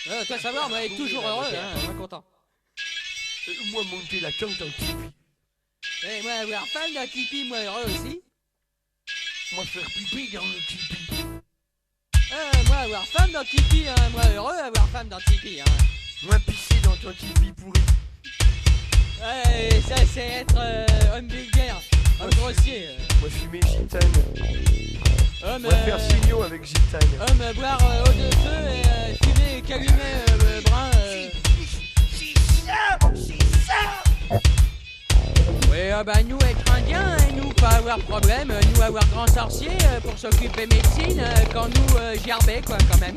Toi savoir, moi, est toujours heureux, hein, moi content. Moi, monter la tente en tipi. Et moi, avoir femme d'un tipi, moi heureux aussi. Moi, faire pipi dans le tipi. Moi, avoir femme dans tipi, hein, moi heureux, avoir femme dans tipi, hein. Moi, pisser dans ton tipi pourri. Ouais, ça, c'est être homme vulgaire, homme grossier. Moi, fumer gitane. Homme, Moi, faire signaux avec gitane. homme, boire eau de feu et fumer calumet brun. Oui, bah nous être indiens, nous pas avoir problème, nous avoir grand sorcier pour s'occuper médecine, quand nous gerbait quoi quand même.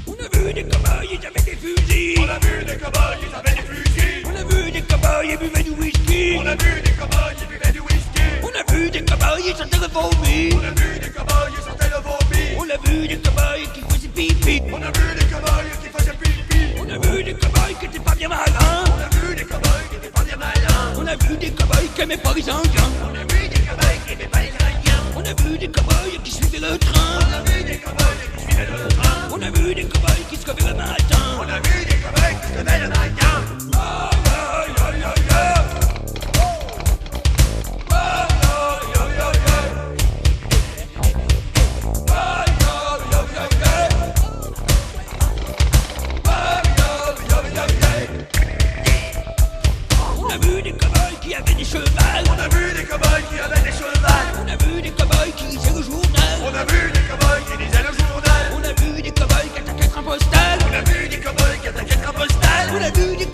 On a vu des cow-boys, ils avaient des fusils. On a vu des cow-boys, ils avaient des fusils. On a vu des cow-boys, ils buvaient du whisky. On a vu des cow-boys, ils buvaient du whisky. On a vu des cow-boys, ils sentaient le vomi. On a vu des cow-boys, ils sentaient le vomi. On a vu des cow-boys qui faisaient pipi. On a vu des cow-boys qui faisaient pipi. On a vu des cow-boys qui étaient pas bien malins. On a vu des cow-boys qui étaient pas bien malins. On a vu des cow-boys qui aimaient pas les Indiens. On a vu des cow-boys qui aimaient pas les Indiens. On a vu des cow-boys qui suivaient le train. On a vu des cow-boys qui suivaient le train. On a vu des cow-boys qui se levaient le matin. On a vu des cow-boys qui se levaient le matin. Aïe, aïe, aïe, aïe. On a vu des cow-boys qui avaient des chevals. On a vu des cow-boys qui avaient des chevals. On a vu des cow-boys qui lisaient le journal. On a vu des cow-boys qui lisaient le journal. On a vu des cow-boys qui attaquaient un postal. On a vu des cow-boys qui attaquaient le train postal. On a vu des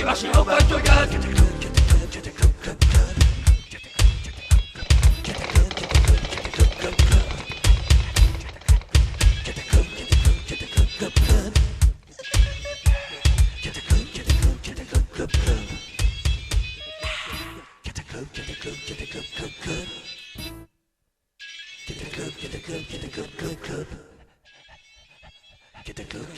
marché en boîte de gaz. Get a club.